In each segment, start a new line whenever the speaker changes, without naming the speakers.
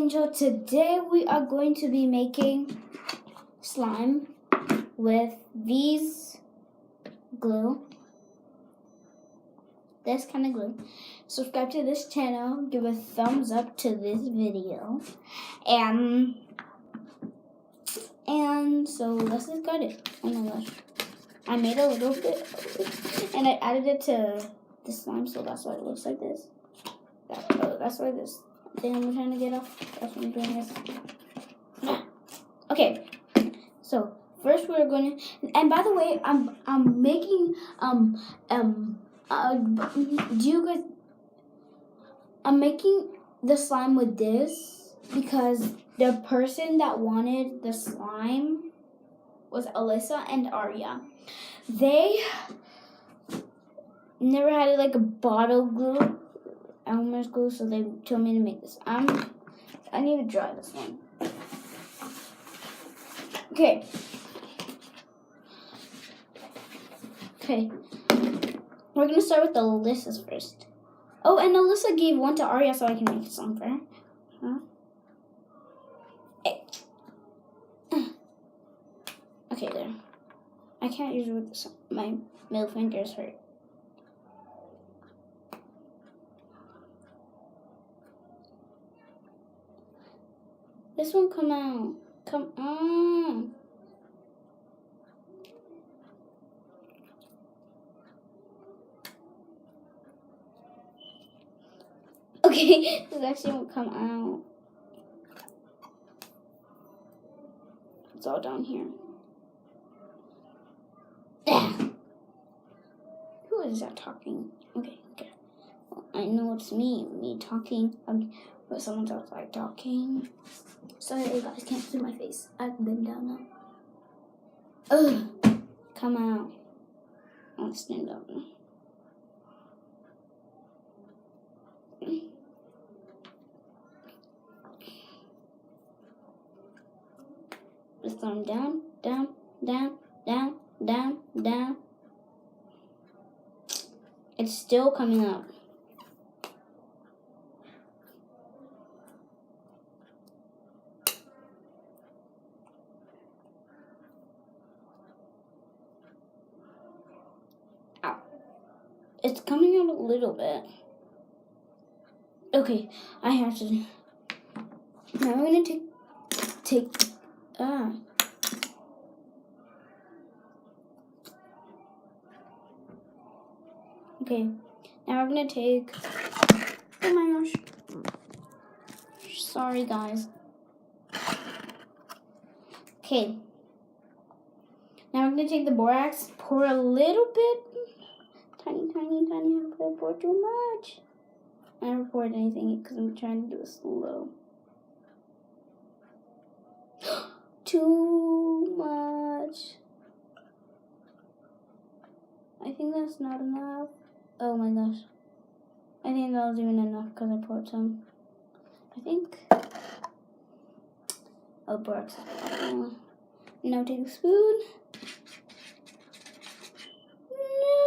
Angel. Today we are going to be making slime with these glue. This kind of glue. Subscribe to this channel. Give a thumbs up to this video. And so let's just get it. Oh my gosh. I made a little bit and I added it to the slime, so that's why it looks like this. That's why this thing I'm trying to get off. That's what I'm doing this. Okay. So first we're gonna, and by the way, I'm making I'm making the slime with this because the person that wanted the slime was Alyssa and Arya. They never had like a bottle glue, Elmer's glue, so they told me to make this. I need to dry this one. Okay. We're gonna start with the Alyssa's first. Oh, and Alyssa gave one to Arya so I can make some for her. Huh? Okay, there. I can't use it with this. My middle fingers hurt. This one come out. Come on. Okay, this actually won't come out. It's all down here. Who is that talking? Okay. Well, I know it's me talking. But someone's outside talking. Sorry, you guys can't see my face. I've been down now. Ugh, come out. I'll stand up now. Just going down, down, down, down, down, down. It's still coming up. Ow. It's coming out a little bit. Okay, I have to. Now I'm gonna take. Okay, now we're gonna take. Oh my gosh. Sorry, guys. Okay. Now we're gonna take the borax, pour a little bit. Tiny. I pour too much. I never poured anything because I'm trying to do it slow. Too much. I think that's not enough. Oh my gosh. I think that was even enough because I poured some. I think. Oh, borax. Now take a spoon. No,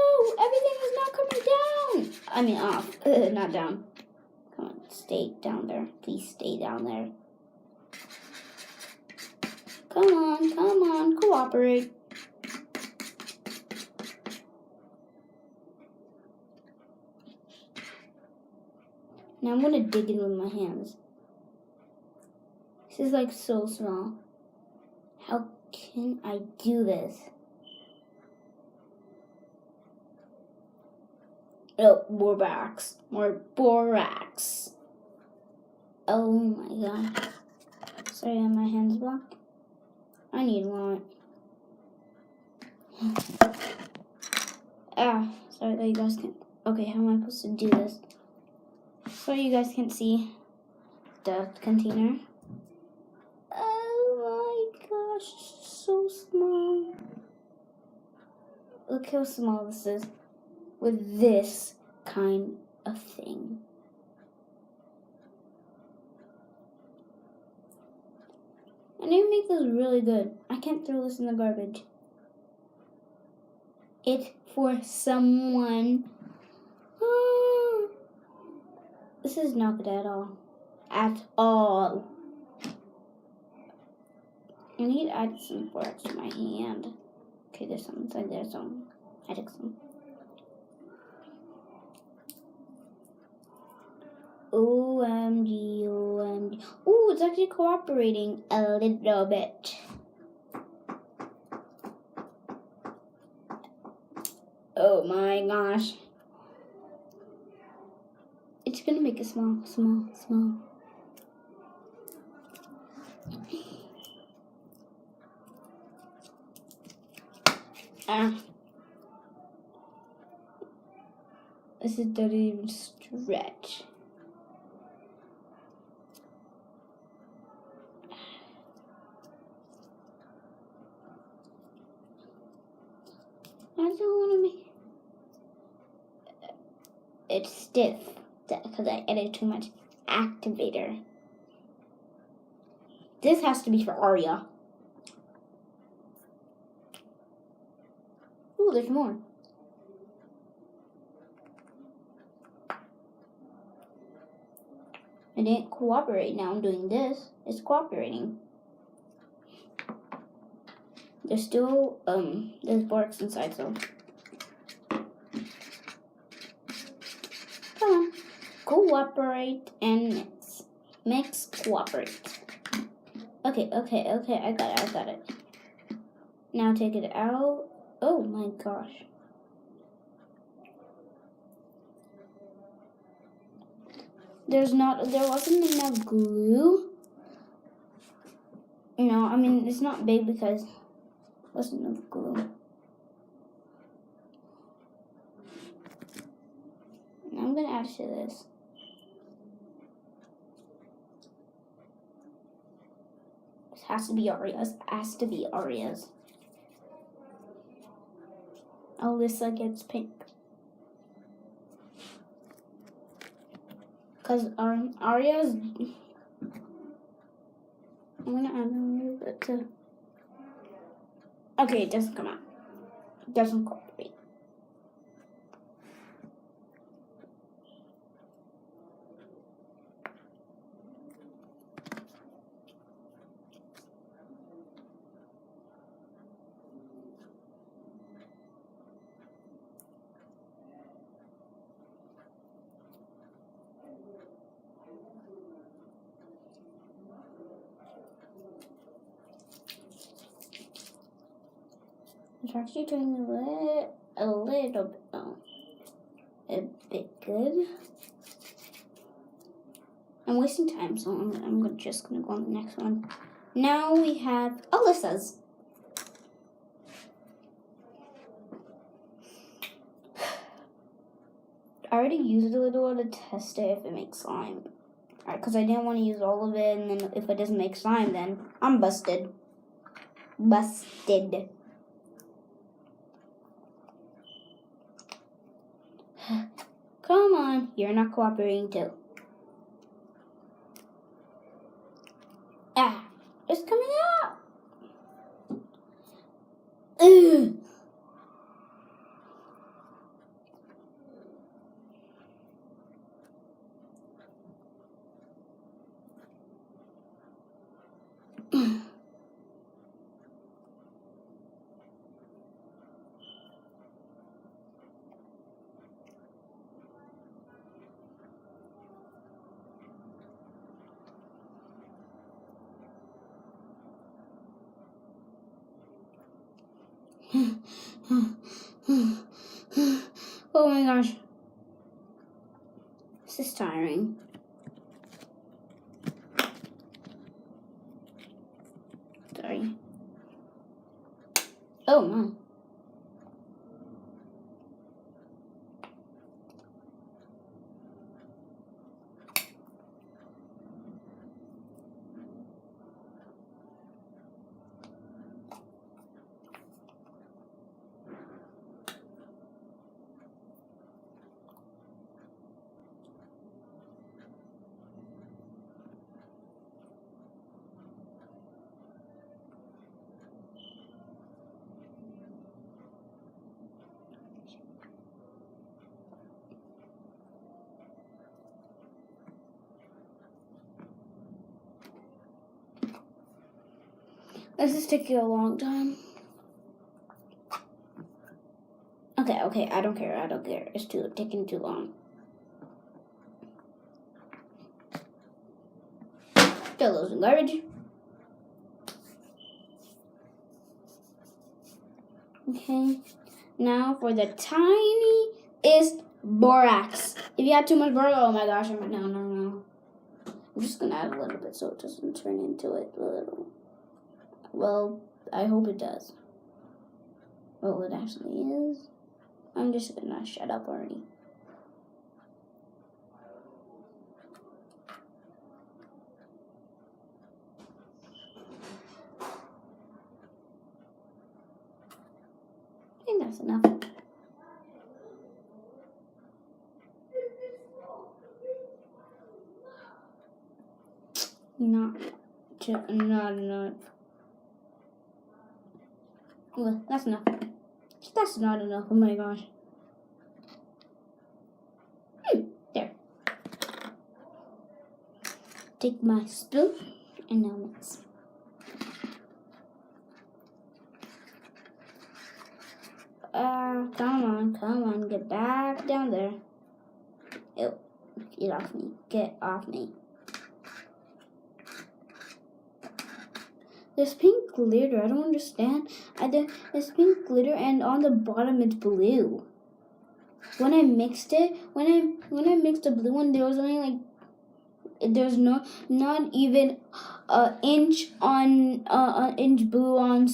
everything is not coming down. I mean off, not down. Come on, stay down there. Please stay down there. Come on, cooperate. Now I'm gonna dig in with my hands. This is like so small. How can I do this? Oh, more borax. Oh my god. Sorry, my hands blocked. I need one. Sorry that you guys can't. Okay, how am I supposed to do this? So you guys can see the container. Oh my gosh, so small. Look how small this is with this kind of thing. I need to make this really good. I can't throw this in the garbage. It's for someone. This is not good at all. at all. I need to add some work to my hand. Okay, there's something. There's some. I took some. OMG, OMG. Ooh, it's actually cooperating a little bit. Oh my gosh. It's gonna make it small. Ah. This doesn't even stretch. I don't want to make it's stiff because I added too much activator. This has to be for Aria. Ooh, there's more. It didn't cooperate. Now I'm doing this. It's cooperating. There's still there's barks inside, so come on. Cooperate and mix cooperate. Okay, I got it. Now take it out. Oh my gosh. There wasn't enough glue. No, I mean it's not big because there wasn't enough glue. Now I'm gonna add to this. This has to be Aria's. Alyssa gets pink. Because Aria's... I'm going to add a little bit to... Okay, it doesn't come out. It doesn't cooperate. It's actually doing a little bit good. I'm wasting time, so I'm just gonna go on the next one. Now we have Alyssa's. I already used a little to test it if it makes slime. Because I didn't want to use all of it, and then if it doesn't make slime, then I'm busted. Busted. Come on, you're not cooperating too. Ah, it's coming out. Ugh. Oh my gosh. This is tiring. Sorry. Oh my. This is taking a long time. Okay, I don't care. It's taking too long. Throw those in garbage. Okay. Now for the tiniest borax. If you add too much borax, oh my gosh, no. I'm just gonna add a little bit so it doesn't turn into it a little. Well, I hope it does. Well, it actually is. I'm just gonna shut up already. I think that's enough. Not enough. Well, that's enough. That's not enough. Oh my gosh. There. Take my spoon and now mix. Come on, get back down there. Ew, get off me. There's pink glitter, I don't understand. There's pink glitter and on the bottom it's blue. When I mixed it, when I mixed the blue one, there was only like, there's not even an inch blue on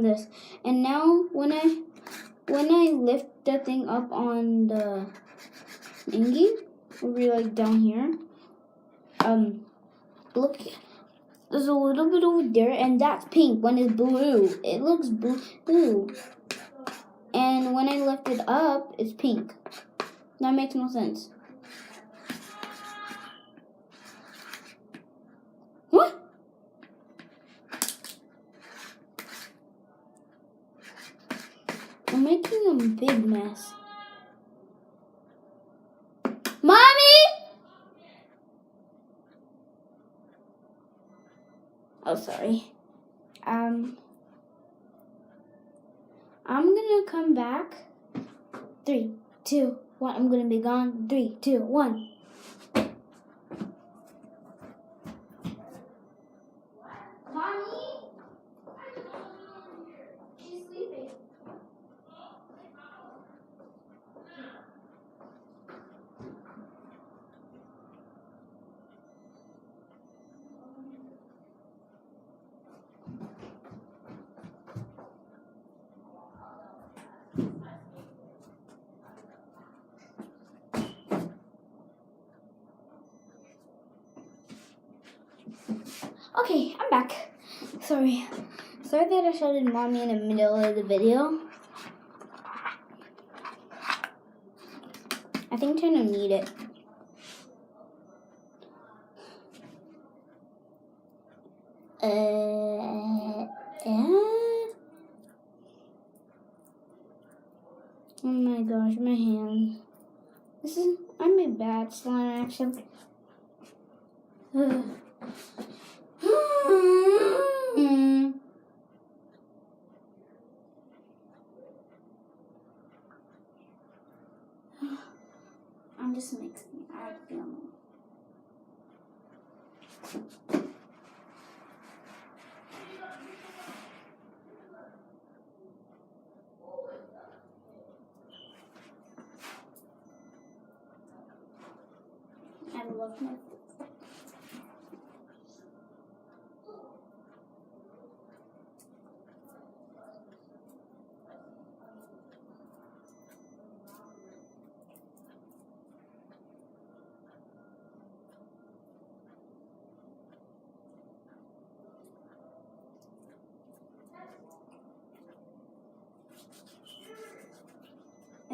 this. And now when I lift the thing up on the thingy, over like down here, look, there's a little bit over there, and that's pink. When it's blue, it looks blue. And when I lift it up, it's pink. That makes no sense. What? I'm making a big mess. Mommy! Oh, sorry. I'm gonna come back. 3, 2, 1. I'm gonna be gone. 3, 2, 1. Mommy? She's sleeping. Okay, I'm back. Sorry that I shouted mommy in the middle of the video. I think I don't need it. Oh my gosh, my hand. I'm a bad slime actually. I'm just mixing. I don't know. I love my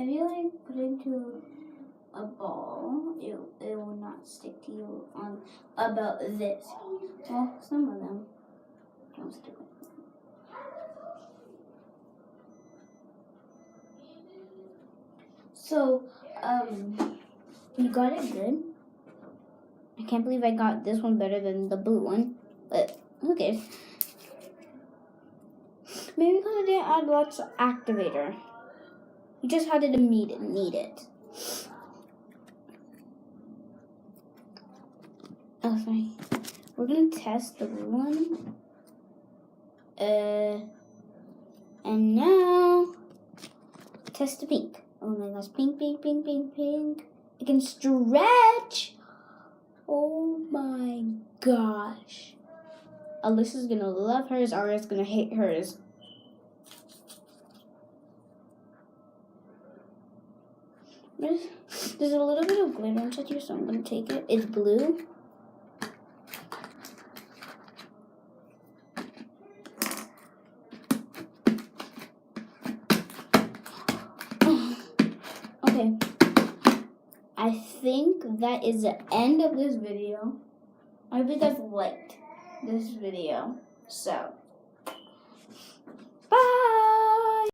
if you like put into a ball, it will not stick to you on about this. Well, some of them don't stick. So, you got it good. I can't believe I got this one better than the blue one, but who cares? Maybe because I didn't add lots of activator. You just had to need it. Okay. We're gonna test the blue one. And now test the pink. Oh my gosh, pink, pink, pink, pink, pink. It can stretch. Oh my gosh. Alyssa's gonna love hers, Aria's gonna hate hers. There's a little bit of glitter inside here, so I'm gonna take it. It's blue. Okay. I think that is the end of this video. I hope you guys liked this video. So,